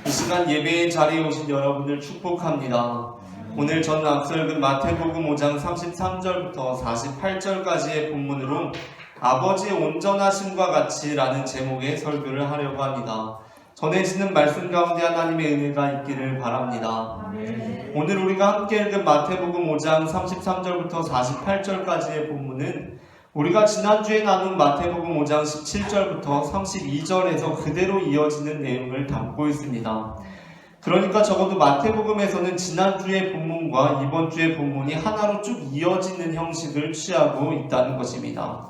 이 시간 예배의 자리에 오신 여러분을 축복합니다. 오늘 전 앞서 읽은 마태복음 5장 33절부터 48절까지의 본문으로 아버지의 온전하심과 같이 라는 제목의 설교를 하려고 합니다. 전해지는 말씀 가운데 하나님의 은혜가 있기를 바랍니다. 오늘 우리가 함께 읽은 마태복음 5장 33절부터 48절까지의 본문은 우리가 지난주에 나눈 마태복음 5장 17절부터 32절에서 그대로 이어지는 내용을 담고 있습니다. 그러니까 적어도 마태복음에서는 지난주의 본문과 이번 주의 본문이 하나로 쭉 이어지는 형식을 취하고 있다는 것입니다.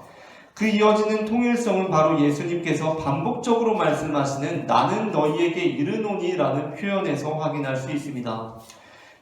그 이어지는 통일성은 바로 예수님께서 반복적으로 말씀하시는 나는 너희에게 이르노니 라는 표현에서 확인할 수 있습니다.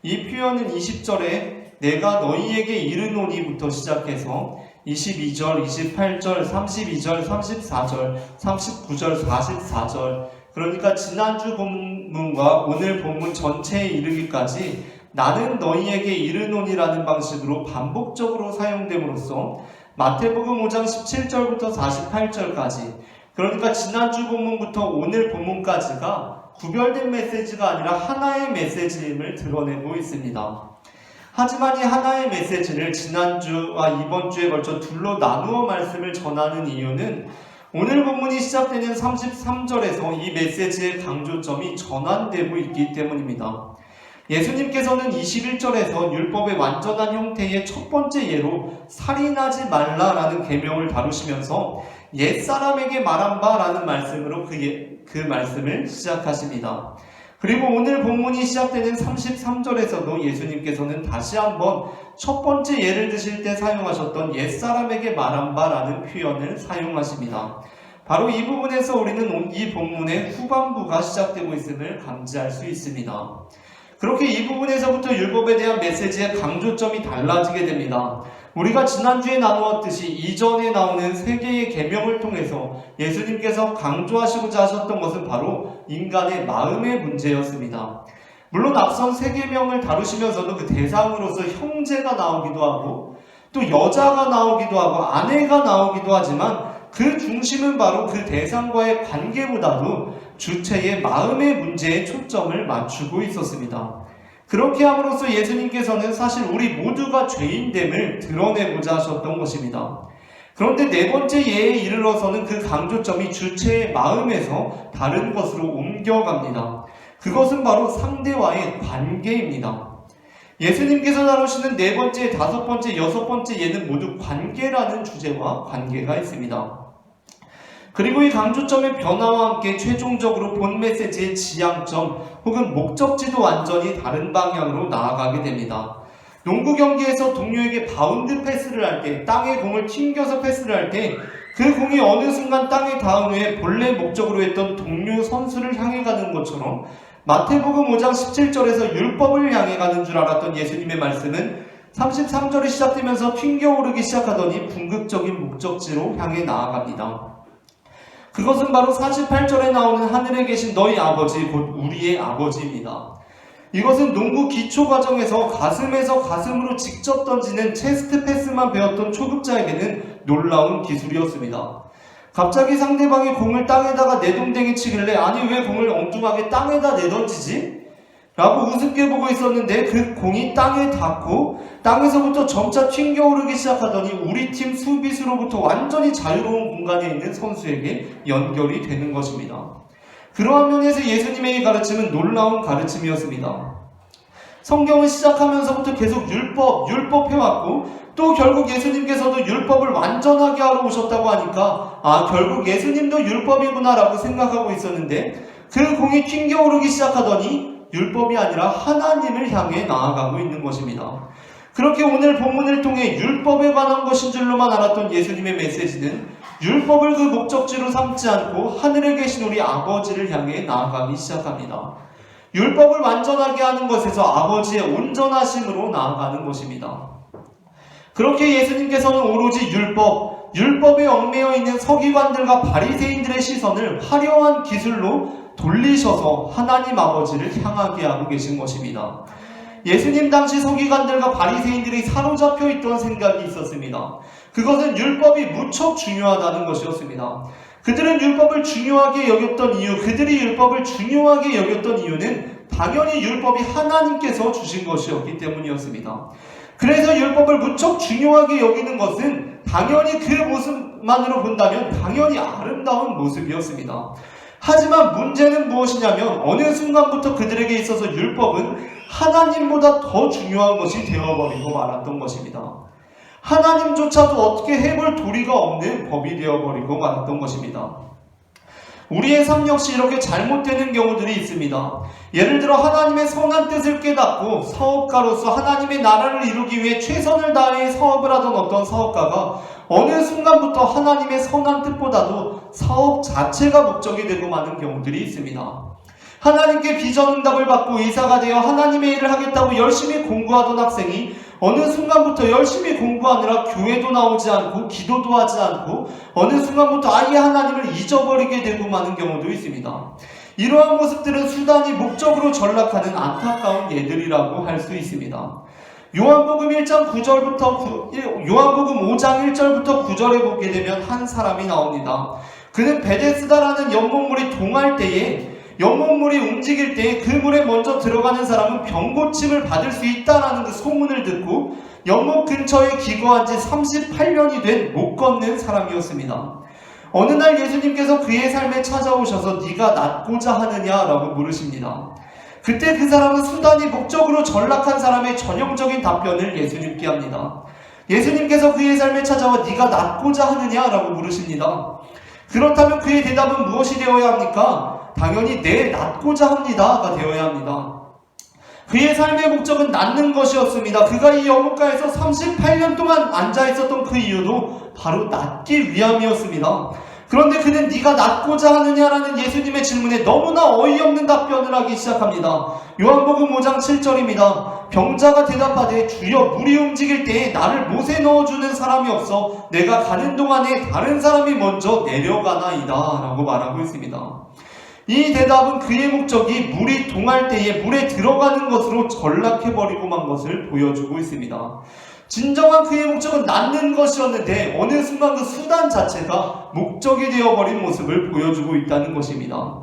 이 표현은 20절에 내가 너희에게 이르노니부터 시작해서 22절, 28절, 32절, 34절, 39절, 44절 그러니까 지난주 본문과 오늘 본문 전체에 이르기까지 나는 너희에게 이르노니라는 방식으로 반복적으로 사용됨으로써 마태복음 5장 17절부터 48절까지 그러니까 지난주 본문부터 오늘 본문까지가 구별된 메시지가 아니라 하나의 메시지임을 드러내고 있습니다. 하지만 이 하나의 메시지를 지난주와 이번 주에 걸쳐 둘로 나누어 말씀을 전하는 이유는 오늘 본문이 시작되는 33절에서 이 메시지의 강조점이 전환되고 있기 때문입니다. 예수님께서는 21절에서 율법의 완전한 형태의 첫 번째 예로 살인하지 말라라는 계명을 다루시면서 옛사람에게 말한 바라는 말씀으로 그 말씀을 시작하십니다. 그리고 오늘 본문이 시작되는 33절에서도 예수님께서는 다시 한번 첫 번째 예를 드실 때 사용하셨던 옛사람에게 말한 바라는 표현을 사용하십니다. 바로 이 부분에서 우리는 이 본문의 후반부가 시작되고 있음을 감지할 수 있습니다. 그렇게 이 부분에서부터 율법에 대한 메시지의 강조점이 달라지게 됩니다. 우리가 지난주에 나누었듯이 이전에 나오는 세 개의 계명을 통해서 예수님께서 강조하시고자 하셨던 것은 바로 인간의 마음의 문제였습니다. 물론 앞선 세 계명을 다루시면서도 그 대상으로서 형제가 나오기도 하고 또 여자가 나오기도 하고 아내가 나오기도 하지만 그 중심은 바로 그 대상과의 관계보다도 주체의 마음의 문제에 초점을 맞추고 있었습니다. 그렇게 함으로써 예수님께서는 사실 우리 모두가 죄인됨을 드러내고자 하셨던 것입니다. 그런데 네 번째 예에 이르러서는 그 강조점이 주체의 마음에서 다른 것으로 옮겨갑니다. 그것은 바로 상대와의 관계입니다. 예수님께서 다루시는 네 번째, 다섯 번째, 여섯 번째 예는 모두 관계라는 주제와 관계가 있습니다. 그리고 이 강조점의 변화와 함께 최종적으로 본 메시지의 지향점 혹은 목적지도 완전히 다른 방향으로 나아가게 됩니다. 농구 경기에서 동료에게 바운드 패스를 할 때, 땅에 공을 튕겨서 패스를 할 때 그 공이 어느 순간 땅에 닿은 후에 본래 목적으로 했던 동료 선수를 향해 가는 것처럼 마태복음 5장 17절에서 율법을 향해 가는 줄 알았던 예수님의 말씀은 33절이 시작되면서 튕겨오르기 시작하더니 궁극적인 목적지로 향해 나아갑니다. 그것은 바로 48절에 나오는 하늘에 계신 너희 아버지 곧 우리의 아버지입니다. 이것은 농구 기초과정에서 가슴에서 가슴으로 직접 던지는 체스트 패스만 배웠던 초급자에게는 놀라운 기술이었습니다. 갑자기 상대방이 공을 땅에다가 내동댕이 치길래 아니 왜 공을 엉뚱하게 땅에다 내던지지? 라고 우습게 보고 있었는데 그 공이 땅에 닿고 땅에서부터 점차 튕겨오르기 시작하더니 우리 팀 수비수로부터 완전히 자유로운 공간에 있는 선수에게 연결이 되는 것입니다. 그러한 면에서 예수님의 가르침은 놀라운 가르침이었습니다. 성경을 시작하면서부터 계속 율법 해왔고 또 결국 예수님께서도 율법을 완전하게 하러 오셨다고 하니까 결국 예수님도 율법이구나 라고 생각하고 있었는데 그 공이 튕겨오르기 시작하더니 율법이 아니라 하나님을 향해 나아가고 있는 것입니다. 그렇게 오늘 본문을 통해 율법에 관한 것인 줄로만 알았던 예수님의 메시지는 율법을 그 목적지로 삼지 않고 하늘에 계신 우리 아버지를 향해 나아가기 시작합니다. 율법을 완전하게 하는 것에서 아버지의 온전하심으로 나아가는 것입니다. 그렇게 예수님께서는 오로지 율법에 얽매여 있는 서기관들과 바리새인들의 시선을 화려한 기술로 돌리셔서 하나님 아버지를 향하게 하고 계신 것입니다. 예수님 당시 서기관들과 바리새인들이 사로잡혀 있던 생각이 있었습니다. 그것은 율법이 무척 중요하다는 것이었습니다. 그들은 율법을 중요하게 여겼던 이유, 그들이 율법을 중요하게 여겼던 이유는 당연히 율법이 하나님께서 주신 것이었기 때문이었습니다. 그래서 율법을 무척 중요하게 여기는 것은 당연히 그 모습만으로 본다면 당연히 아름다운 모습이었습니다. 하지만 문제는 무엇이냐면 어느 순간부터 그들에게 있어서 율법은 하나님보다 더 중요한 것이 되어버리고 말았던 것입니다. 하나님조차도 어떻게 해볼 도리가 없는 법이 되어버리고 말았던 것입니다. 우리의 삶 역시 이렇게 잘못되는 경우들이 있습니다. 예를 들어 하나님의 선한 뜻을 깨닫고 사업가로서 하나님의 나라를 이루기 위해 최선을 다해 사업을 하던 어떤 사업가가 어느 순간부터 하나님의 선한 뜻보다도 사업 자체가 목적이 되고 마는 경우들이 있습니다. 하나님께 비전 응답을 받고 의사가 되어 하나님의 일을 하겠다고 열심히 공부하던 학생이 어느 순간부터 열심히 공부하느라 교회도 나오지 않고 기도도 하지 않고 어느 순간부터 아예 하나님을 잊어버리게 되고 마는 경우도 있습니다. 이러한 모습들은 수단이 목적으로 전락하는 안타까운 예들이라고 할 수 있습니다. 요한복음 1장 9절부터 요한복음 5장 1절부터 9절에 보게 되면 한 사람이 나옵니다. 그는 베데스다라는 연못물이 동할 때에 연못물이 움직일 때 그 물에 먼저 들어가는 사람은 병고침을 받을 수 있다라는 그 소문을 듣고 연못 근처에 기거한 지 38년이 된 못 걷는 사람이었습니다. 어느 날 예수님께서 그의 삶에 찾아오셔서 네가 낫고자 하느냐라고 물으십니다. 그때 그 사람은 수단이 목적으로 전락한 사람의 전형적인 답변을 예수님께 합니다. 예수님께서 그의 삶에 찾아와 네가 낫고자 하느냐라고 물으십니다. 그렇다면 그의 대답은 무엇이 되어야 합니까? 당연히 네, 낫고자 합니다가 되어야 합니다. 그의 삶의 목적은 낫는 것이었습니다. 그가 이 연못가에서 38년 동안 앉아있었던 그 이유도 바로 낫기 위함이었습니다. 그런데 그는 네가 낫고자 하느냐라는 예수님의 질문에 너무나 어이없는 답변을 하기 시작합니다. 요한복음 5장 7절입니다. 병자가 대답하되 주여 물이 움직일 때에 나를 못에 넣어주는 사람이 없어 내가 가는 동안에 다른 사람이 먼저 내려가나이다 라고 말하고 있습니다. 이 대답은 그의 목적이 물이 동할 때에 물에 들어가는 것으로 전락해버리고 만 것을 보여주고 있습니다. 진정한 그의 목적은 낫는 것이었는데 어느 순간 그 수단 자체가 목적이 되어버린 모습을 보여주고 있다는 것입니다.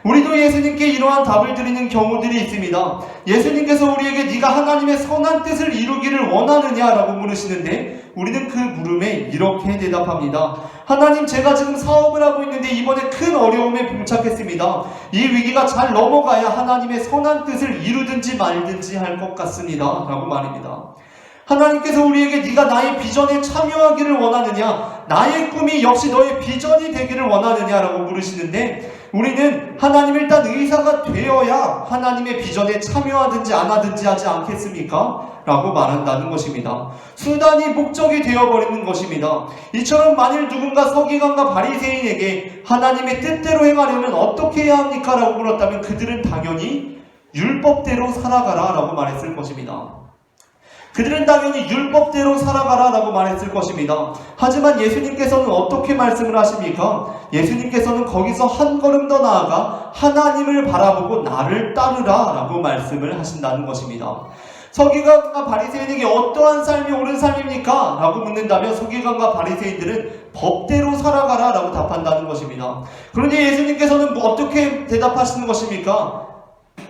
우리도 예수님께 이러한 답을 드리는 경우들이 있습니다. 예수님께서 우리에게 네가 하나님의 선한 뜻을 이루기를 원하느냐라고 물으시는데 우리는 그 물음에 이렇게 대답합니다. 하나님, 제가 지금 사업을 하고 있는데 이번에 큰 어려움에 봉착했습니다. 이 위기가 잘 넘어가야 하나님의 선한 뜻을 이루든지 말든지 할 것 같습니다 라고 말입니다. 하나님께서 우리에게 네가 나의 비전에 참여하기를 원하느냐, 나의 꿈이 역시 너의 비전이 되기를 원하느냐라고 물으시는데 우리는 하나님 일단 의사가 되어야 하나님의 비전에 참여하든지 안 하든지 하지 않겠습니까? 라고 말한다는 것입니다. 수단이 목적이 되어버리는 것입니다. 이처럼 만일 누군가 서기관과 바리새인에게 하나님의 뜻대로 행하려면 어떻게 해야 합니까? 라고 물었다면 그들은 당연히 율법대로 살아가라 라고 말했을 것입니다. 그들은 당연히 율법대로 살아가라 라고 말했을 것입니다. 하지만 예수님께서는 어떻게 말씀을 하십니까? 예수님께서는 거기서 한 걸음 더 나아가 하나님을 바라보고 나를 따르라 라고 말씀을 하신다는 것입니다. 서기관과 바리새인에게 어떠한 삶이 옳은 삶입니까? 라고 묻는다면 서기관과 바리새인들은 법대로 살아가라 라고 답한다는 것입니다. 그런데 예수님께서는 어떻게 대답하시는 것입니까?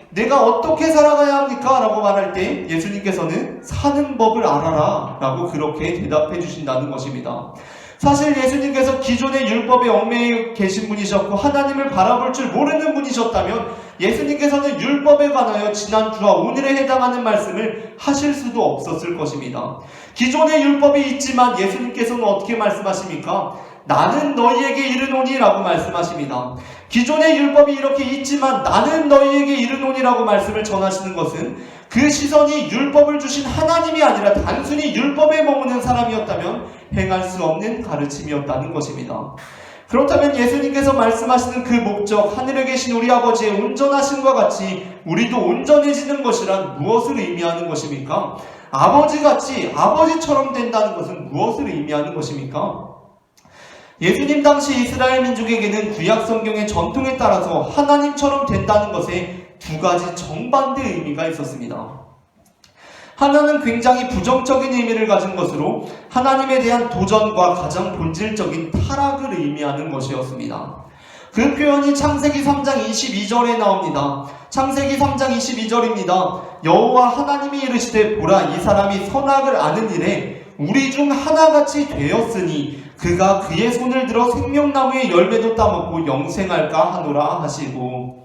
내가 어떻게 살아가야 합니까? 라고 말할 때 예수님께서는 사는 법을 알아라 라고 그렇게 대답해 주신다는 것입니다. 사실 예수님께서 기존의 율법에 얽매여 계신 분이셨고 하나님을 바라볼 줄 모르는 분이셨다면 예수님께서는 율법에 관하여 지난주와 오늘에 해당하는 말씀을 하실 수도 없었을 것입니다. 기존의 율법이 있지만 예수님께서는 어떻게 말씀하십니까? 나는 너희에게 이르노니 라고 말씀하십니다. 기존의 율법이 이렇게 있지만 나는 너희에게 이르노니라고 말씀을 전하시는 것은 그 시선이 율법을 주신 하나님이 아니라 단순히 율법에 머무는 사람이었다면 행할 수 없는 가르침이었다는 것입니다. 그렇다면 예수님께서 말씀하시는 그 목적, 하늘에 계신 우리 아버지의 온전하심과 같이 우리도 온전해지는 것이란 무엇을 의미하는 것입니까? 아버지같이 아버지처럼 된다는 것은 무엇을 의미하는 것입니까? 예수님 당시 이스라엘 민족에게는 구약 성경의 전통에 따라서 하나님처럼 된다는 것에 두 가지 정반대 의미가 있었습니다. 하나는 굉장히 부정적인 의미를 가진 것으로 하나님에 대한 도전과 가장 본질적인 타락을 의미하는 것이었습니다. 그 표현이 창세기 3장 22절에 나옵니다. 창세기 3장 22절입니다. 여호와 하나님이 이르시되 보라 이 사람이 선악을 아는 일에 우리 중 하나같이 되었으니 그가 그의 손을 들어 생명나무의 열매도 따먹고 영생할까 하노라 하시고,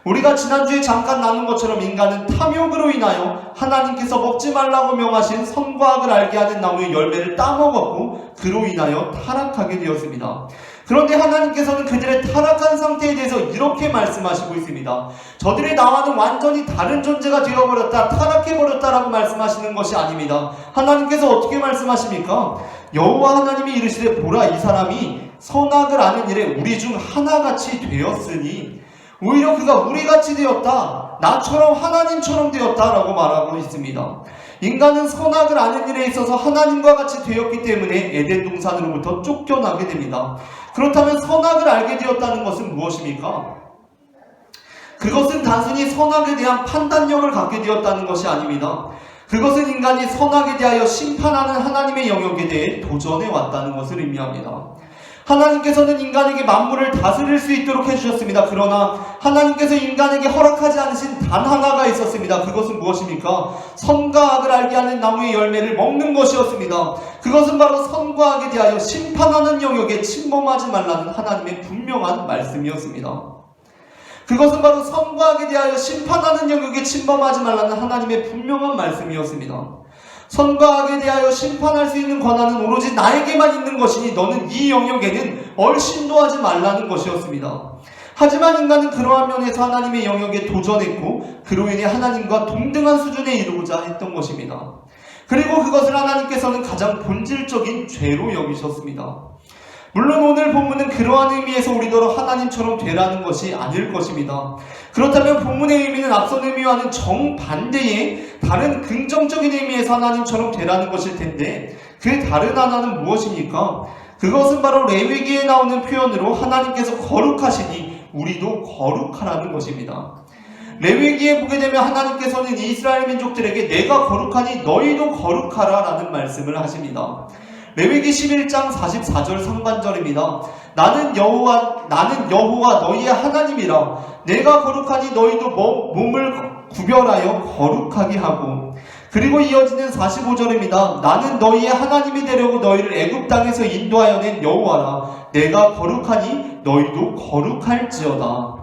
우리가 지난주에 잠깐 나눈 것처럼 인간은 탐욕으로 인하여 하나님께서 먹지 말라고 명하신 선과 악을 알게 하는 나무의 열매를 따먹었고 그로 인하여 타락하게 되었습니다. 그런데 하나님께서는 그들의 타락한 상태에 대해서 이렇게 말씀하시고 있습니다. 저들이 나와는 완전히 다른 존재가 되어버렸다, 타락해버렸다라고 말씀하시는 것이 아닙니다. 하나님께서 어떻게 말씀하십니까? 여호와 하나님이 이르시되 보라 이 사람이 선악을 아는 일에 우리 중 하나같이 되었으니, 오히려 그가 우리같이 되었다, 나처럼 하나님처럼 되었다라고 말하고 있습니다. 인간은 선악을 아는 일에 있어서 하나님과 같이 되었기 때문에 에덴 동산으로부터 쫓겨나게 됩니다. 그렇다면 선악을 알게 되었다는 것은 무엇입니까? 그것은 단순히 선악에 대한 판단력을 갖게 되었다는 것이 아닙니다. 그것은 인간이 선악에 대하여 심판하는 하나님의 영역에 대해 도전해 왔다는 것을 의미합니다. 하나님께서는 인간에게 만물을 다스릴 수 있도록 해주셨습니다. 그러나 하나님께서 인간에게 허락하지 않으신 단 하나가 있었습니다. 그것은 무엇입니까? 선과 악을 알게 하는 나무의 열매를 먹는 것이었습니다. 그것은 바로 선과 악에 대하여 심판하는 영역에 침범하지 말라는 하나님의 분명한 말씀이었습니다. 그것은 바로 선과 악에 대하여 심판하는 영역에 침범하지 말라는 하나님의 분명한 말씀이었습니다. 선과 악에 대하여 심판할 수 있는 권한은 오로지 나에게만 있는 것이니 너는 이 영역에는 얼씬도 하지 말라는 것이었습니다. 하지만 인간은 그러한 면에서 하나님의 영역에 도전했고 그로 인해 하나님과 동등한 수준에 이르고자 했던 것입니다. 그리고 그것을 하나님께서는 가장 본질적인 죄로 여기셨습니다. 물론 오늘 본문은 그러한 의미에서 우리더러 하나님처럼 되라는 것이 아닐 것입니다. 그렇다면 본문의 의미는 앞선 의미와는 정반대의 다른 긍정적인 의미에서 하나님처럼 되라는 것일 텐데, 그 다른 하나는 무엇입니까? 그것은 바로 레위기에 나오는 표현으로 하나님께서 거룩하시니 우리도 거룩하라는 것입니다. 레위기에 보게 되면 하나님께서는 이스라엘 민족들에게 내가 거룩하니 너희도 거룩하라 라는 말씀을 하십니다. 레위기 11장 44절 상반절입니다. 나는 여호와 너희의 하나님이라. 내가 거룩하니 너희도 몸을 구별하여 거룩하게 하고. 그리고 이어지는 45절입니다. 나는 너희의 하나님이 되려고 너희를 애굽 땅에서 인도하여 낸 여호와라. 내가 거룩하니 너희도 거룩할지어다.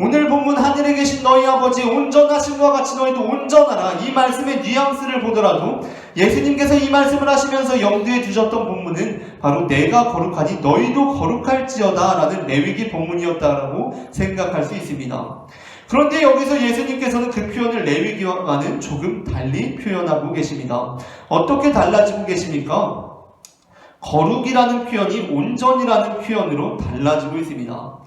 오늘 본문 하늘에 계신 너희 아버지의 온전하심과 같이 너희도 온전하라. 이 말씀의 뉘앙스를 보더라도 예수님께서 이 말씀을 하시면서 염두에 두셨던 본문은 바로 내가 거룩하니 너희도 거룩할지어다 라는 레위기 본문이었다라고 생각할 수 있습니다. 그런데 여기서 예수님께서는 그 표현을 레위기와는 조금 달리 표현하고 계십니다. 어떻게 달라지고 계십니까? 거룩이라는 표현이 온전이라는 표현으로 달라지고 있습니다.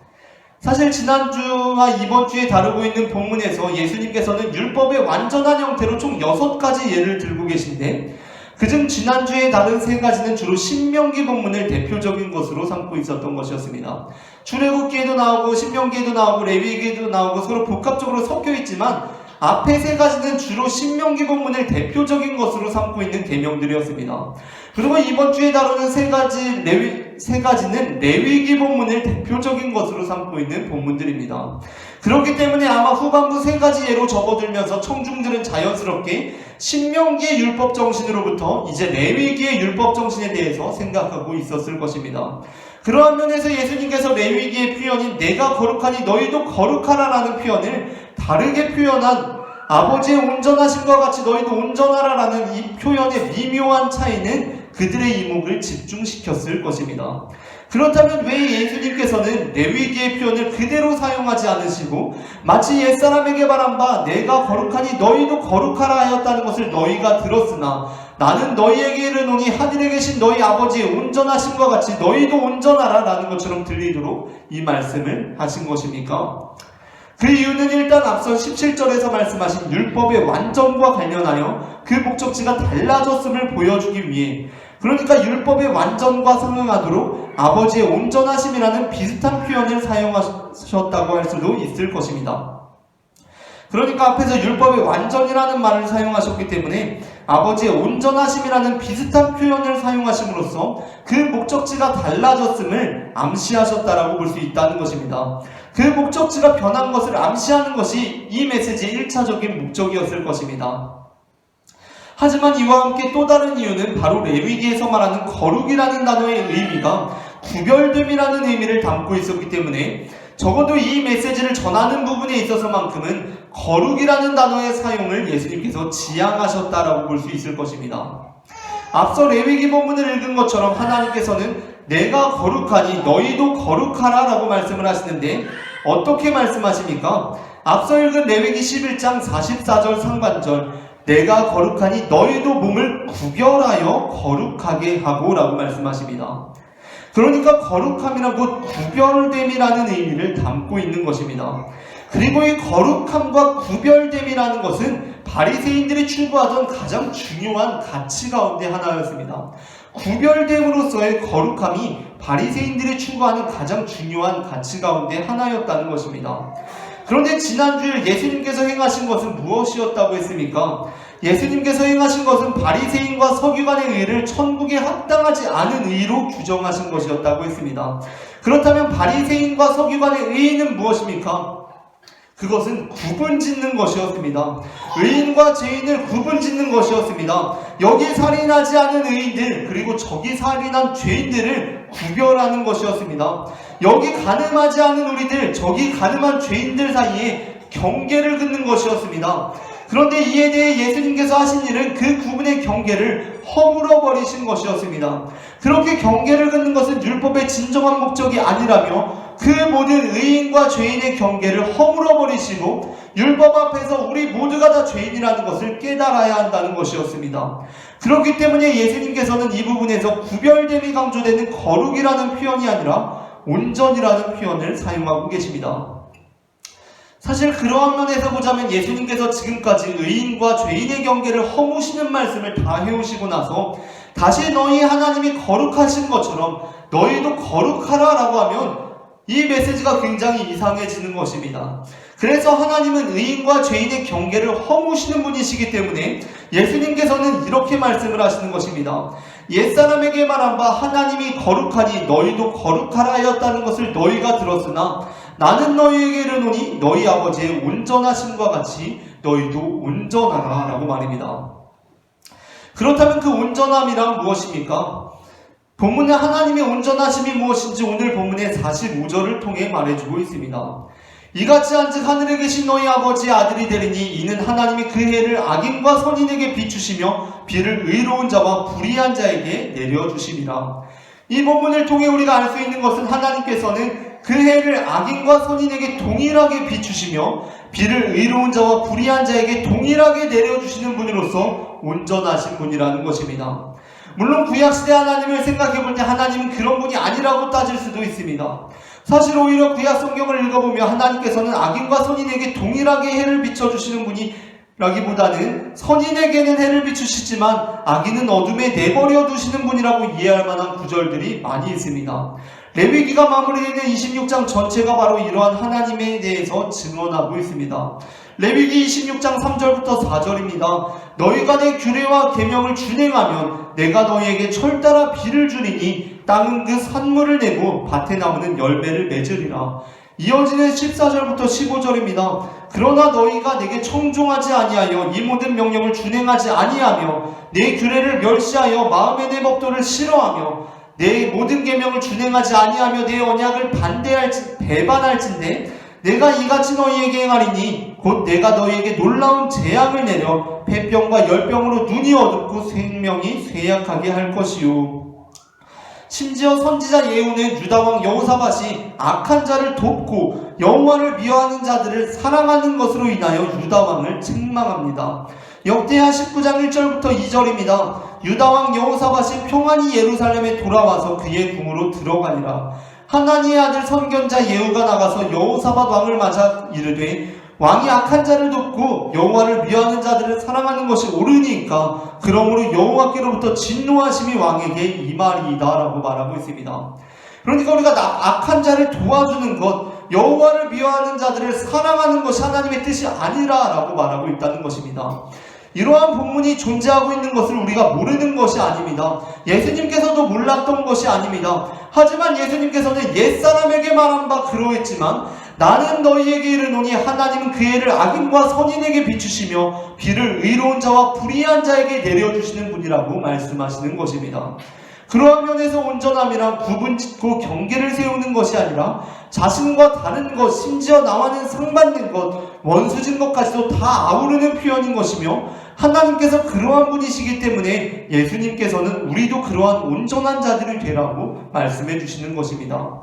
사실 지난주와 이번 주에 다루고 있는 본문에서 예수님께서는 율법의 완전한 형태로 총 6가지 예를 들고 계신데, 그중 지난주에 다른 3가지는 주로 신명기 본문을 대표적인 것으로 삼고 있었던 것이었습니다. 출애굽기에도 나오고 신명기에도 나오고 레위기에도 나오고 서로 복합적으로 섞여 있지만 앞에 3가지는 주로 신명기 본문을 대표적인 것으로 삼고 있는 계명들이었습니다. 그리고 이번 주에 다루는 3가지는 레위기 본문을 대표적인 것으로 삼고 있는 본문들입니다. 그렇기 때문에 아마 후반부 3가지 예로 접어들면서 청중들은 자연스럽게 신명기의 율법 정신으로부터 이제 레위기의 율법 정신에 대해서 생각하고 있었을 것입니다. 그러한 면에서 예수님께서 레위기의 표현인 내가 거룩하니 너희도 거룩하라 라는 표현을 다르게 표현한 아버지의 온전하심과 같이 너희도 온전하라 라는 이 표현의 미묘한 차이는 그들의 이목을 집중시켰을 것입니다. 그렇다면 왜 예수님께서는 레위기의 표현을 그대로 사용하지 않으시고 마치 옛사람에게 말한 바 내가 거룩하니 너희도 거룩하라 하였다는 것을 너희가 들었으나 나는 너희에게 이르노니 하늘에 계신 너희 아버지의 온전하심과 같이 너희도 온전하라 라는 것처럼 들리도록 이 말씀을 하신 것입니까? 그 이유는 일단 앞선 17절에서 말씀하신 율법의 완전과 관련하여 그 목적지가 달라졌음을 보여주기 위해, 그러니까 율법의 완전과 상응하도록 아버지의 온전하심이라는 비슷한 표현을 사용하셨다고 할 수도 있을 것입니다. 그러니까 앞에서 율법의 완전이라는 말을 사용하셨기 때문에 아버지의 온전하심이라는 비슷한 표현을 사용하심으로써 그 목적지가 달라졌음을 암시하셨다라고 볼 수 있다는 것입니다. 그 목적지가 변한 것을 암시하는 것이 이 메시지의 1차적인 목적이었을 것입니다. 하지만 이와 함께 또 다른 이유는 바로 레위기에서 말하는 거룩이라는 단어의 의미가 구별됨이라는 의미를 담고 있었기 때문에 적어도 이 메시지를 전하는 부분에 있어서만큼은 거룩이라는 단어의 사용을 예수님께서 지향하셨다라고 볼 수 있을 것입니다. 앞서 레위기 본문을 읽은 것처럼 하나님께서는 내가 거룩하니 너희도 거룩하라 라고 말씀을 하시는데 어떻게 말씀하십니까? 앞서 읽은 레위기 11장 44절 상반절 내가 거룩하니 너희도 몸을 구별하여 거룩하게 하고 라고 말씀하십니다. 그러니까 거룩함이란 곧 구별됨이라는 의미를 담고 있는 것입니다. 그리고 이 거룩함과 구별됨이라는 것은 바리새인들이 추구하던 가장 중요한 가치 가운데 하나였습니다. 구별됨으로써의 거룩함이 바리새인들이 추구하는 가장 중요한 가치 가운데 하나였다는 것입니다. 그런데 지난주에 예수님께서 행하신 것은 무엇이었다고 했습니까? 예수님께서 행하신 것은 바리새인과 서기관의 의를 천국에 합당하지 않은 의로 규정하신 것이었다고 했습니다. 그렇다면 바리새인과 서기관의 의는 무엇입니까? 그것은 구분짓는 것이었습니다. 의인과 죄인을 구분짓는 것이었습니다. 여기 살인하지 않은 의인들 그리고 저기 살인한 죄인들을 구별하는 것이었습니다. 여기 가늠하지 않은 우리들 저기 가늠한 죄인들 사이에 경계를 긋는 것이었습니다. 그런데 이에 대해 예수님께서 하신 일은 그 구분의 경계를 허물어 버리신 것이었습니다. 그렇게 경계를 긋는 것은 율법의 진정한 목적이 아니라며 그 모든 의인과 죄인의 경계를 허물어 버리시고 율법 앞에서 우리 모두가 다 죄인이라는 것을 깨달아야 한다는 것이었습니다. 그렇기 때문에 예수님께서는 이 부분에서 구별됨이 강조되는 거룩이라는 표현이 아니라 온전이라는 표현을 사용하고 계십니다. 사실 그러한 면에서 보자면 예수님께서 지금까지 의인과 죄인의 경계를 허무시는 말씀을 다 해오시고 나서 다시 너희 하나님이 거룩하신 것처럼 너희도 거룩하라 라고 하면 이 메시지가 굉장히 이상해지는 것입니다. 그래서 하나님은 의인과 죄인의 경계를 허무시는 분이시기 때문에 예수님께서는 이렇게 말씀을 하시는 것입니다. 옛사람에게 말한 바 하나님이 거룩하니 너희도 거룩하라 하였다는 것을 너희가 들었으나 나는 너희에게 이르노니 너희 아버지의 온전하심과 같이 너희도 온전하라 라고 말입니다. 그렇다면 그 온전함이란 무엇입니까? 본문에 하나님의 온전하심이 무엇인지 오늘 본문의 45절을 통해 말해주고 있습니다. 이같이 한즉 하늘에 계신 너희 아버지의 아들이 되리니 이는 하나님이 그 해를 악인과 선인에게 비추시며 비를 의로운 자와 불의한 자에게 내려주심이라. 이 본문을 통해 우리가 알 수 있는 것은 하나님께서는 그 해를 악인과 선인에게 동일하게 비추시며 비를 의로운 자와 불의한 자에게 동일하게 내려주시는 분으로서 온전하신 분이라는 것입니다. 물론 구약시대 하나님을 생각해볼 때 하나님은 그런 분이 아니라고 따질 수도 있습니다. 사실 오히려 구약 성경을 읽어보면 하나님께서는 악인과 선인에게 동일하게 해를 비춰주시는 분이 라기보다는 선인에게는 해를 비추시지만 악인은 어둠에 내버려 두시는 분이라고 이해할 만한 구절들이 많이 있습니다. 레위기가 마무리되는 26장 전체가 바로 이러한 하나님에 대해서 증언하고 있습니다. 레위기 26장 3절부터 4절입니다. 너희가 내 규례와 계명을 준행하면 내가 너희에게 철따라 비를 주리니 땅은 그 산물을 내고 밭에 나무는 열매를 맺으리라. 이어지는 14절부터 15절입니다. 그러나 너희가 내게 청종하지 아니하여 이 모든 명령을 준행하지 아니하며 내 규례를 멸시하여 마음에 내 법도를 싫어하며 내 모든 계명을 준행하지 아니하며 내 언약을 배반할진대 내가 이같이 너희에게 행하리니 곧 내가 너희에게 놀라운 재앙을 내려 폐병과 열병으로 눈이 어둡고 생명이 쇠약하게 할 것이요. 심지어 선지자 예후는 유다왕 여호사밧이 악한 자를 돕고 여호와를 미워하는 자들을 사랑하는 것으로 인하여 유다왕을 책망합니다. 역대하 19장 1절부터 2절입니다. 유다왕 여호사밧이 평안히 예루살렘에 돌아와서 그의 궁으로 들어가니라. 하나니의 아들 선견자 예후가 나가서 여호사밧 왕을 맞아 이르되 왕이 악한 자를 돕고 여호와를 미워하는 자들을 사랑하는 것이 옳으니까 그러므로 여호와께로부터 진노하심이 왕에게 임하리이다 라고 말하고 있습니다. 그러니까 우리가 악한 자를 도와주는 것, 여호와를 미워하는 자들을 사랑하는 것이 하나님의 뜻이 아니라라고 말하고 있다는 것입니다. 이러한 본문이 존재하고 있는 것을 우리가 모르는 것이 아닙니다. 예수님께서도 몰랐던 것이 아닙니다. 하지만 예수님께서는 옛사람에게 말한 바 그러했지만 나는 너희에게 이르노니 하나님은 그 해를 악인과 선인에게 비추시며 비를 의로운 자와 불의한 자에게 내려주시는 분이라고 말씀하시는 것입니다. 그러한 면에서 온전함이란 구분짓고 경계를 세우는 것이 아니라 자신과 다른 것, 심지어 나와는 상반된 것, 원수진 것까지도 다 아우르는 표현인 것이며 하나님께서 그러한 분이시기 때문에 예수님께서는 우리도 그러한 온전한 자들이 되라고 말씀해 주시는 것입니다.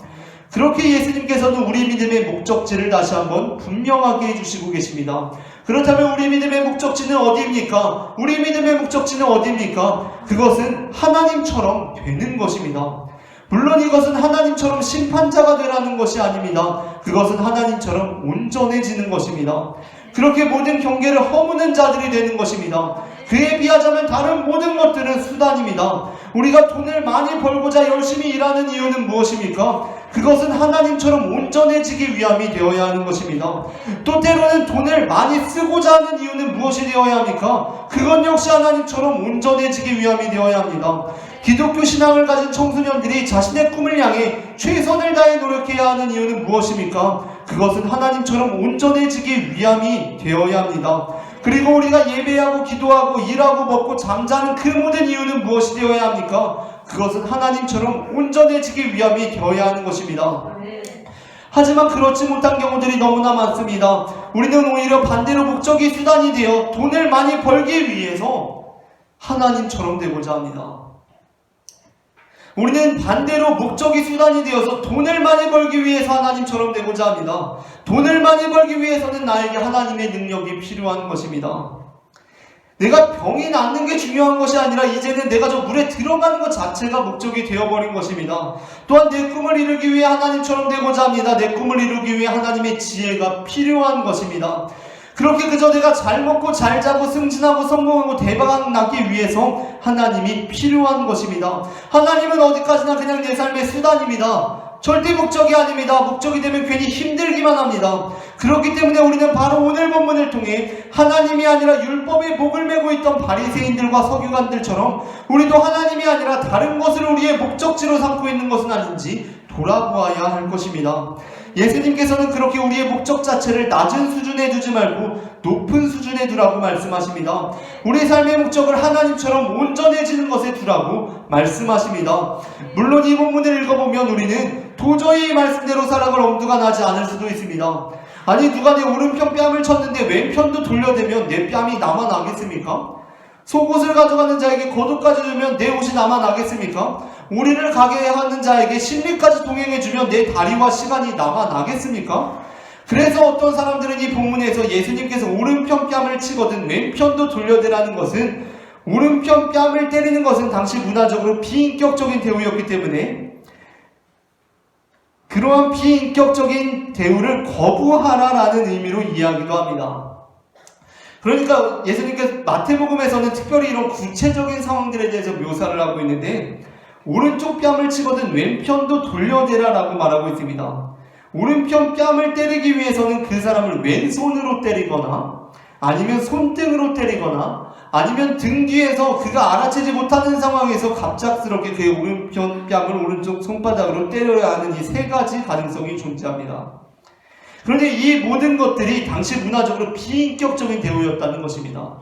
그렇게 예수님께서는 우리 믿음의 목적지를 다시 한번 분명하게 해주시고 계십니다. 그렇다면 우리 믿음의 목적지는 어디입니까? 우리 믿음의 목적지는 어디입니까? 그것은 하나님처럼 되는 것입니다. 물론 이것은 하나님처럼 심판자가 되라는 것이 아닙니다. 그것은 하나님처럼 온전해지는 것입니다. 그렇게 모든 경계를 허무는 자들이 되는 것입니다. 그에 비하자면 다른 모든 것들은 수단입니다. 우리가 돈을 많이 벌고자 열심히 일하는 이유는 무엇입니까? 그것은 하나님처럼 온전해지기 위함이 되어야 하는 것입니다. 또 때로는 돈을 많이 쓰고자 하는 이유는 무엇이 되어야 합니까? 그건 역시 하나님처럼 온전해지기 위함이 되어야 합니다. 기독교 신앙을 가진 청소년들이 자신의 꿈을 향해 최선을 다해 노력해야 하는 이유는 무엇입니까? 그것은 하나님처럼 온전해지기 위함이 되어야 합니다. 그리고 우리가 예배하고 기도하고 일하고 먹고 잠자는 그 모든 이유는 무엇이 되어야 합니까? 그것은 하나님처럼 온전해지기 위함이 되어야 하는 것입니다. 하지만 그렇지 못한 경우들이 너무나 많습니다. 우리는 오히려 반대로 목적이 수단이 되어 돈을 많이 벌기 위해서 하나님처럼 되고자 합니다. 우리는 반대로 목적이 수단이 되어서 돈을 많이 벌기 위해서 하나님처럼 되고자 합니다. 돈을 많이 벌기 위해서는 나에게 하나님의 능력이 필요한 것입니다. 내가 병이 낫는 게 중요한 것이 아니라 이제는 내가 저 물에 들어가는 것 자체가 목적이 되어버린 것입니다. 또한 내 꿈을 이루기 위해 하나님처럼 되고자 합니다. 내 꿈을 이루기 위해 하나님의 지혜가 필요한 것입니다. 그렇게 그저 내가 잘 먹고 잘 자고 승진하고 성공하고 대박 나기 위해서 하나님이 필요한 것입니다. 하나님은 어디까지나 그냥 내 삶의 수단입니다. 절대 목적이 아닙니다. 목적이 되면 괜히 힘들기만 합니다. 그렇기 때문에 우리는 바로 오늘 본문을 통해 하나님이 아니라 율법의 목을 메고 있던 바리새인들과 서기관들처럼 우리도 하나님이 아니라 다른 것을 우리의 목적지로 삼고 있는 것은 아닌지 돌아보아야 할 것입니다. 예수님께서는 그렇게 우리의 목적 자체를 낮은 수준에 두지 말고 높은 수준에 두라고 말씀하십니다. 우리 삶의 목적을 하나님처럼 온전해지는 것에 두라고 말씀하십니다. 물론 이 본문을 읽어보면 우리는 도저히 이 말씀대로 살아갈 엄두가 나지 않을 수도 있습니다. 아니 누가 내 오른편 뺨을 쳤는데 왼편도 돌려대면 내 뺨이 남아나겠습니까? 속옷을 가져가는 자에게 겉옷까지 주면 내 옷이 남아나겠습니까? 우리를 가게 하는 자에게 신비까지 동행해주면 내 다리와 시간이 남아나겠습니까? 그래서 어떤 사람들은 이 본문에서 예수님께서 오른편 뺨을 치거든 왼편도 돌려대라는 것은 오른편 뺨을 때리는 것은 당시 문화적으로 비인격적인 대우였기 때문에 그러한 비인격적인 대우를 거부하라라는 의미로 이해하기도 합니다. 그러니까 예수님께서 마태복음에서는 특별히 이런 구체적인 상황들에 대해서 묘사를 하고 있는데 오른쪽 뺨을 치거든 왼편도 돌려대라라고 말하고 있습니다. 오른편 뺨을 때리기 위해서는 그 사람을 왼손으로 때리거나 아니면 손등으로 때리거나 아니면 등 뒤에서 그가 알아채지 못하는 상황에서 갑작스럽게 그의 오른편 뺨을 오른쪽 손바닥으로 때려야 하는 이 세 가지 가능성이 존재합니다. 그런데 이 모든 것들이 당시 문화적으로 비인격적인 대우였다는 것입니다.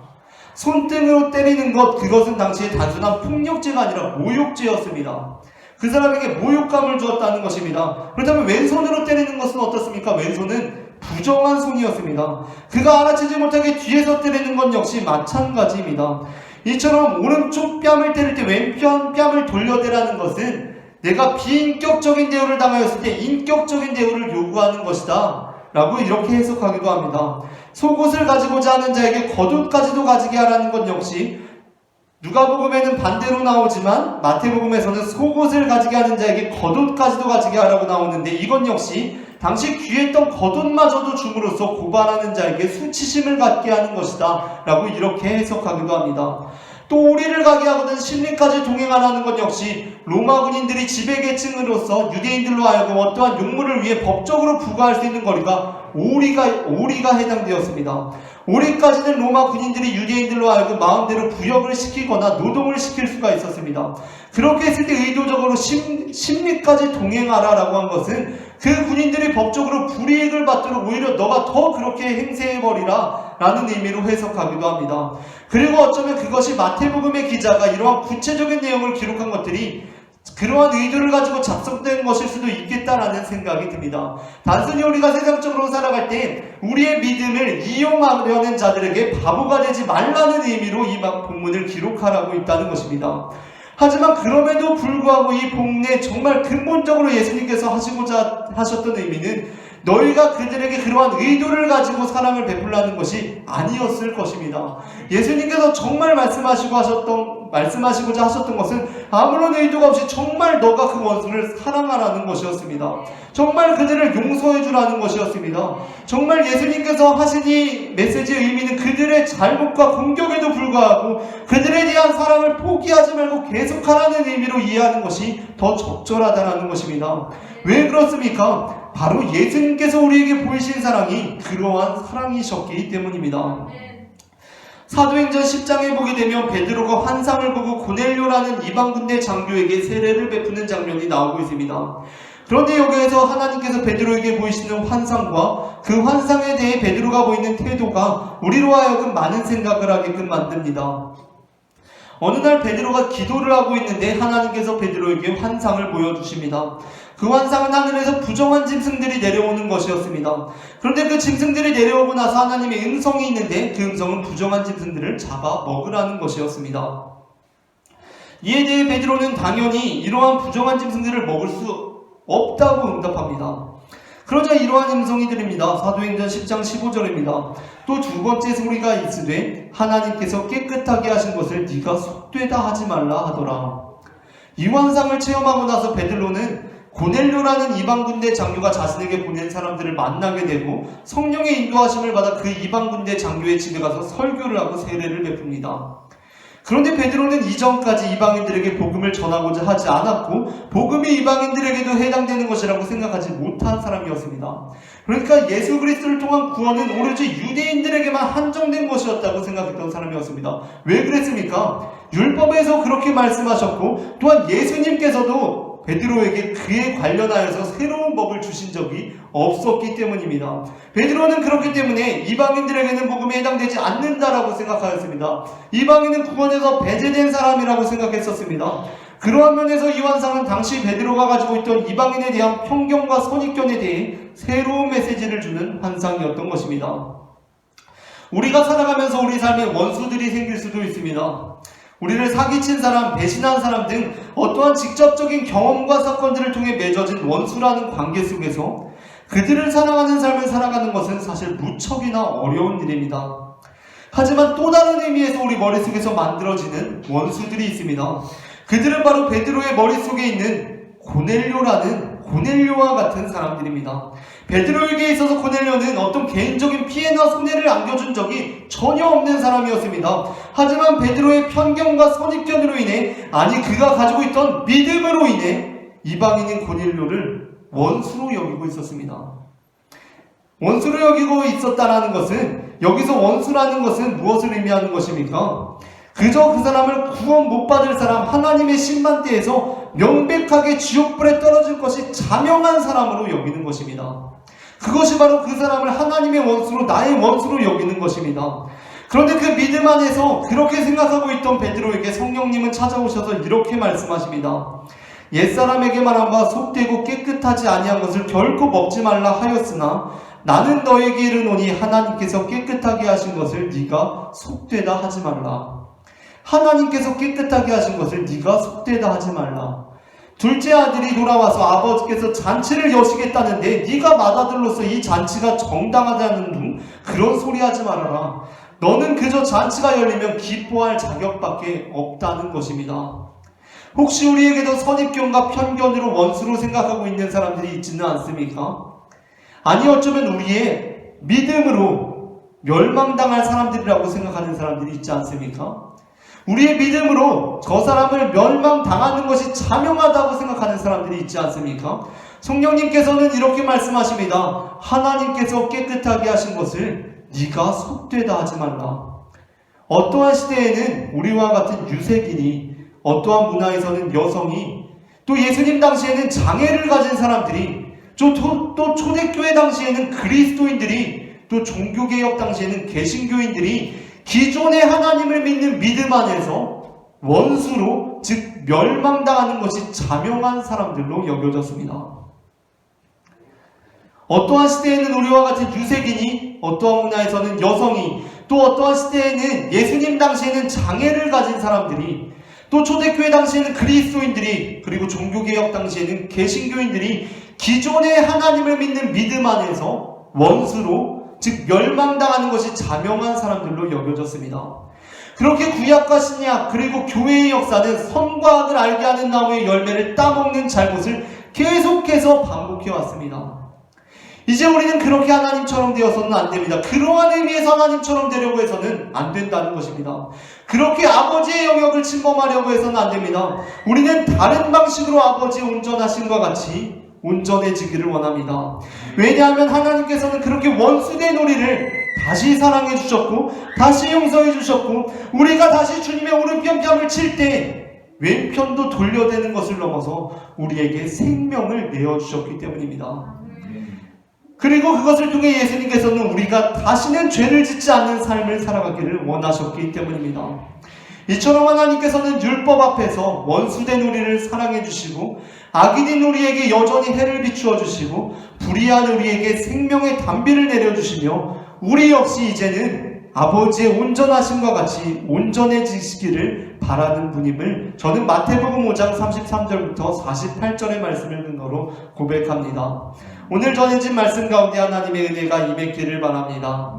손등으로 때리는 것, 그것은 당시에 단순한 폭력죄가 아니라 모욕죄였습니다. 그 사람에게 모욕감을 주었다는 것입니다. 그렇다면 왼손으로 때리는 것은 어떻습니까? 왼손은 부정한 손이었습니다. 그가 알아채지 못하게 뒤에서 때리는 건 역시 마찬가지입니다. 이처럼 오른쪽 뺨을 때릴 때 왼편 뺨을 돌려대라는 것은 내가 비인격적인 대우를 당하였을 때 인격적인 대우를 요구하는 것이다 라고 이렇게 해석하기도 합니다. 속옷을 가지고자 하는 자에게 겉옷까지도 가지게 하라는 것 역시 누가복음에는 반대로 나오지만 마태복음에서는 속옷을 가지게 하는 자에게 겉옷까지도 가지게 하라고 나오는데 이건 역시 당시 귀했던 겉옷마저도 줌으로써 고발하는 자에게 수치심을 갖게 하는 것이다 라고 이렇게 해석하기도 합니다. 또 오리를 가게 하거든 심리까지 동행하라는 것 역시 로마 군인들이 지배계층으로서 유대인들로 하여금 어떠한 용무를 위해 법적으로 부과할 수 있는 거리가 오리가 해당되었습니다. 오리까지는 로마 군인들이 유대인들로 하여금 마음대로 부역을 시키거나 노동을 시킬 수가 있었습니다. 그렇게 했을 때 의도적으로 심리까지 동행하라라고 한 것은 그 군인들이 법적으로 불이익을 받도록 오히려 너가 더 그렇게 행세해버리라 라는 의미로 해석하기도 합니다. 그리고 어쩌면 그것이 마태복음의 기자가 이러한 구체적인 내용을 기록한 것들이 그러한 의도를 가지고 작성된 것일 수도 있겠다라는 생각이 듭니다. 단순히 우리가 세상적으로 살아갈 때 우리의 믿음을 이용하려는 자들에게 바보가 되지 말라는 의미로 이 본문을 기록하라고 있다는 것입니다. 하지만 그럼에도 불구하고 이 본문에 정말 근본적으로 예수님께서 하시고자 하셨던 의미는 너희가 그들에게 그러한 의도를 가지고 사랑을 베풀라는 것이 아니었을 것입니다. 예수님께서 정말 말씀하시고자 하셨던 것은 아무런 의도가 없이 정말 너가 그 원수를 사랑하라는 것이었습니다. 정말 그들을 용서해 주라는 것이었습니다. 정말 예수님께서 하신 이 메시지의 의미는 그들의 잘못과 공격에도 불구하고 그들에 대한 사랑을 포기하지 말고 계속하라는 의미로 이해하는 것이 더 적절하다는 것입니다. 왜 그렇습니까? 바로 예수님께서 우리에게 보이신 사랑이 그러한 사랑이셨기 때문입니다. 사도행전 10장에 보게 되면 베드로가 환상을 보고 고넬료라는 이방 군대 장교에게 세례를 베푸는 장면이 나오고 있습니다. 그런데 여기에서 하나님께서 베드로에게 보이시는 환상과 그 환상에 대해 베드로가 보이는 태도가 우리로 하여금 많은 생각을 하게끔 만듭니다. 어느 날 베드로가 기도를 하고 있는데 하나님께서 베드로에게 환상을 보여주십니다. 그 환상은 하늘에서 부정한 짐승들이 내려오는 것이었습니다. 그런데 그 짐승들이 내려오고 나서 하나님의 음성이 있는데 그 음성은 부정한 짐승들을 잡아 먹으라는 것이었습니다. 이에 대해 베드로는 당연히 이러한 부정한 짐승들을 먹을 수 없다고 응답합니다. 그러자 이러한 음성이 들립니다. 사도행전 10장 15절입니다. 또 두 번째 소리가 있으되 하나님께서 깨끗하게 하신 것을 네가 속되다 하지 말라 하더라. 이 환상을 체험하고 나서 베드로는 고넬료라는 이방 군대 장교가 자신에게 보낸 사람들을 만나게 되고 성령의 인도하심을 받아 그 이방 군대 장교의 집에 가서 설교를 하고 세례를 베풉니다. 그런데 베드로는 이전까지 이방인들에게 복음을 전하고자 하지 않았고 복음이 이방인들에게도 해당되는 것이라고 생각하지 못한 사람이었습니다. 그러니까 예수 그리스도를 통한 구원은 오로지 유대인들에게만 한정된 것이었다고 생각했던 사람이었습니다. 왜 그랬습니까? 율법에서 그렇게 말씀하셨고 또한 예수님께서도 베드로에게 그에 관련하여서 새로운 법을 주신 적이 없었기 때문입니다. 베드로는 그렇기 때문에 이방인들에게는 복음이 해당되지 않는다라고 생각하였습니다. 이방인은 구원에서 배제된 사람이라고 생각했었습니다. 그러한 면에서 이 환상은 당시 베드로가 가지고 있던 이방인에 대한 편견과 선입견에 대해 새로운 메시지를 주는 환상이었던 것입니다. 우리가 살아가면서 우리 삶에 원수들이 생길 수도 있습니다. 우리를 사기친 사람, 배신한 사람 등 어떠한 직접적인 경험과 사건들을 통해 맺어진 원수라는 관계 속에서 그들을 사랑하는 삶을 살아가는 것은 사실 무척이나 어려운 일입니다. 하지만 또 다른 의미에서 우리 머릿속에서 만들어지는 원수들이 있습니다. 그들은 바로 베드로의 머릿속에 있는 고넬료와 같은 사람들입니다. 베드로에게 있어서 고넬료는 어떤 개인적인 피해나 손해를 안겨준 적이 전혀 없는 사람이었습니다. 하지만 베드로의 편견과 선입견으로 인해, 아니 그가 가지고 있던 믿음으로 인해 이방인인 고넬료를 원수로 여기고 있었습니다. 원수로 여기고 있었다라는 것은, 여기서 원수라는 것은 무엇을 의미하는 것입니까? 그저 그 사람을 구원 못 받을 사람, 하나님의 심판대에서 명백하게 지옥불에 떨어질 것이 자명한 사람으로 여기는 것입니다. 그것이 바로 그 사람을 하나님의 원수로, 나의 원수로 여기는 것입니다. 그런데 그 믿음 안에서 그렇게 생각하고 있던 베드로에게 성령님은 찾아오셔서 이렇게 말씀하십니다. 옛사람에게 말한 바 속되고 깨끗하지 아니한 것을 결코 먹지 말라 하였으나 나는 너에게 이르노니 하나님께서 깨끗하게 하신 것을 네가 속되다 하지 말라. 하나님께서 깨끗하게 하신 것을 네가 속되다 하지 말라. 둘째 아들이 돌아와서 아버지께서 잔치를 여시겠다는데 네가 맏아들로서 이 잔치가 정당하다는 둥 그런 소리 하지 말아라. 너는 그저 잔치가 열리면 기뻐할 자격밖에 없다는 것입니다. 혹시 우리에게도 선입견과 편견으로 원수로 생각하고 있는 사람들이 있지는 않습니까? 아니 어쩌면 우리의 믿음으로 멸망당할 사람들이라고 생각하는 사람들이 있지 않습니까? 우리의 믿음으로 저 사람을 멸망당하는 것이 자명하다고 생각하는 사람들이 있지 않습니까? 성령님께서는 이렇게 말씀하십니다. 하나님께서 깨끗하게 하신 것을 네가 속되다 하지 말라. 어떠한 시대에는 우리와 같은 유색인이, 어떠한 문화에서는 여성이, 또 예수님 당시에는 장애를 가진 사람들이, 또 초대교회 당시에는 그리스도인들이, 또 종교개혁 당시에는 개신교인들이 기존의 하나님을 믿는 믿음 안에서 원수로, 즉 멸망당하는 것이 자명한 사람들로 여겨졌습니다. 어떠한 시대에는 우리와 같은 유색인이, 어떠한 문화에서는 여성이, 또 어떠한 시대에는 예수님 당시에는 장애를 가진 사람들이, 또 초대교회 당시에는 그리스도인들이, 그리고 종교개혁 당시에는 개신교인들이 기존의 하나님을 믿는 믿음 안에서 원수로, 즉 멸망당하는 것이 자명한 사람들로 여겨졌습니다. 그렇게 구약과 신약, 그리고 교회의 역사는 선과 악을 알게 하는 나무의 열매를 따먹는 잘못을 계속해서 반복해 왔습니다. 이제 우리는 그렇게 하나님처럼 되어서는 안 됩니다. 그러한 의미에서 하나님처럼 되려고 해서는 안 된다는 것입니다. 그렇게 아버지의 영역을 침범하려고 해서는 안 됩니다. 우리는 다른 방식으로 아버지의 온전하심과 같이 온전해지기를 원합니다. 왜냐하면 하나님께서는 그렇게 원수된 우리를 다시 사랑해 주셨고, 다시 용서해 주셨고, 우리가 다시 주님의 오른편 뺨을 칠 때 왼편도 돌려대는 것을 넘어서 우리에게 생명을 내어주셨기 때문입니다. 그리고 그것을 통해 예수님께서는 우리가 다시는 죄를 짓지 않는 삶을 살아가기를 원하셨기 때문입니다. 이처럼 하나님께서는 율법 앞에서 원수된 우리를 사랑해 주시고, 악인인 우리에게 여전히 해를 비추어 주시고, 불의한 우리에게 생명의 단비를 내려주시며, 우리 역시 이제는 아버지의 온전하심과 같이 온전해지시기를 바라는 분임을 저는 마태복음 5장 33절부터 48절의 말씀을 근거로 고백합니다. 오늘 전해진 말씀 가운데 하나님의 은혜가 임했기를 바랍니다.